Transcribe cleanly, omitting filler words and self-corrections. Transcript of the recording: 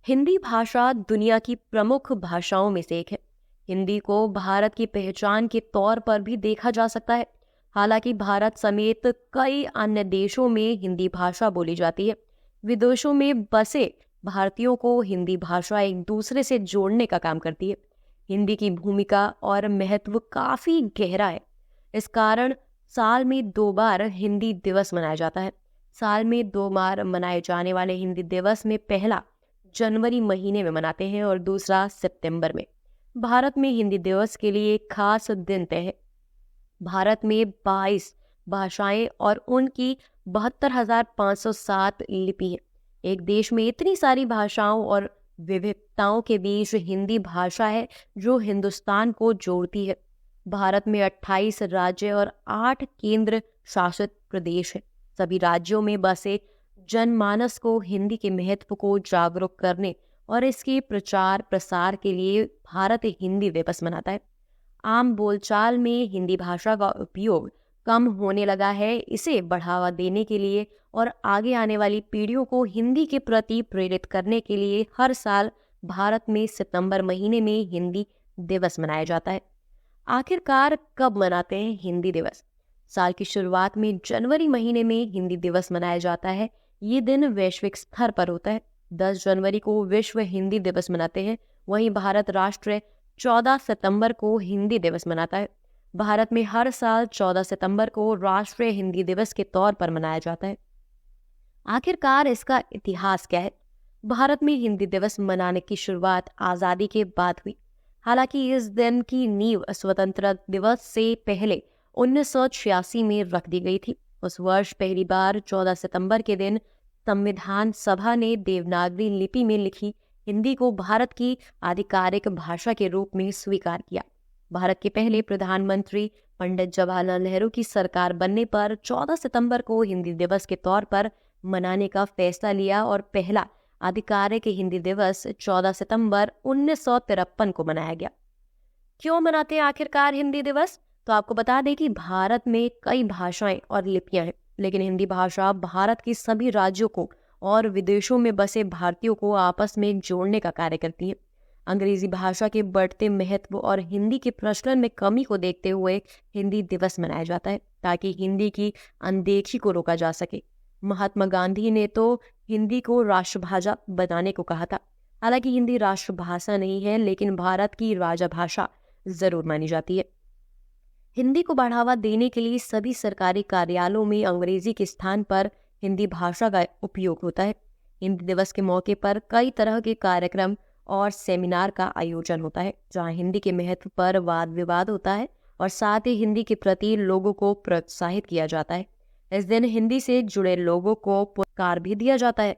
हिंदी भाषा दुनिया की प्रमुख भाषाओं में से एक है। हिंदी को भारत की पहचान के तौर पर भी देखा जा सकता है। हालांकि भारत समेत कई अन्य देशों में हिंदी भाषा बोली जाती है। विदेशों में बसे भारतीयों को हिंदी भाषा एक दूसरे से जोड़ने का काम करती है। हिंदी की भूमिका और महत्व काफी गहरा है। इस कारण साल में 2 बार हिंदी दिवस मनाया जाता है। साल में 2 बार मनाए जाने वाले हिंदी दिवस में पहला जनवरी महीने में मनाते हैं और दूसरा सितंबर में। भारत में हिंदी दिवस के लिए एक खास दिन तय है। भारत में 22 भाषाएं और उनकी 72,507 लिपि है। एक देश में इतनी सारी भाषाओं और विविधताओं के बीच हिंदी भाषा है जो हिंदुस्तान को जोड़ती है। भारत में 28 राज्य और 8 केंद्र शासित प्रदेश है। सभी राज्यों में बसे जनमानस को हिंदी के महत्व को जागरूक करने और इसके प्रचार प्रसार के लिए भारत हिंदी दिवस मनाता है। आम बोलचाल में हिंदी भाषा का उपयोग कम होने लगा है। इसे बढ़ावा देने के लिए और आगे आने वाली पीढ़ियों को हिंदी के प्रति प्रेरित करने के लिए हर साल भारत में सितंबर महीने में हिंदी दिवस मनाया जाता है। आखिरकार कब मनाते हैं हिंदी दिवस? साल की शुरुआत में जनवरी महीने में हिंदी दिवस मनाया जाता है। ये दिन वैश्विक स्तर पर होता है। 10 जनवरी को विश्व हिंदी दिवस मनाते हैं। वहीं भारत राष्ट्र 14 सितंबर को हिंदी दिवस मनाता है। भारत में हर साल 14 सितंबर को राष्ट्रीय हिंदी दिवस के तौर पर मनाया जाता है। आखिरकार इसका इतिहास क्या है? भारत में हिंदी दिवस मनाने की शुरुआत आज़ादी के बाद हुई। हालांकि इस दिन की नींव स्वतंत्रता दिवस से पहले 1986 में रख दी गई थी। उस वर्ष पहली बार 14 सितंबर के दिन संविधान सभा ने देवनागरी लिपि में लिखी हिंदी को भारत की आधिकारिक भाषा के रूप में स्वीकार किया। भारत के पहले प्रधानमंत्री पंडित जवाहरलाल नेहरू की सरकार बनने पर 14 सितंबर को हिंदी दिवस के तौर पर मनाने का फैसला लिया और पहला आधिकारिक हिंदी दिवस 14 सितंबर 1953 को मनाया गया। क्यों मनाते हैं आखिरकार हिंदी दिवस? तो आपको बता दें कि भारत में कई भाषाएं और लिपियां हैं, लेकिन हिंदी भाषा भारत के सभी राज्यों को और विदेशों में बसे भारतीयों को आपस में जोड़ने का कार्य करती है। अंग्रेजी भाषा के बढ़ते महत्व और हिंदी के प्रचलन में कमी को देखते हुए हिंदी दिवस मनाया जाता है ताकि हिंदी की अनदेखी को रोका जा सके। महात्मा गांधी ने तो हिंदी को राष्ट्रभाषा बनाने को कहा था। हालांकि हिंदी राष्ट्रभाषा नहीं है, लेकिन भारत की राजभाषा जरूर मानी जाती है। हिंदी को बढ़ावा देने के लिए सभी सरकारी कार्यालयों में अंग्रेजी के स्थान पर हिंदी भाषा का उपयोग होता है। हिंदी दिवस के मौके पर कई तरह के कार्यक्रम और सेमिनार का आयोजन होता है, जहां हिंदी के महत्व पर वाद विवाद होता है और साथ ही हिंदी के प्रति लोगों को प्रोत्साहित किया जाता है। इस दिन हिंदी से जुड़े लोगों को पुरस्कार भी दिया जाता है।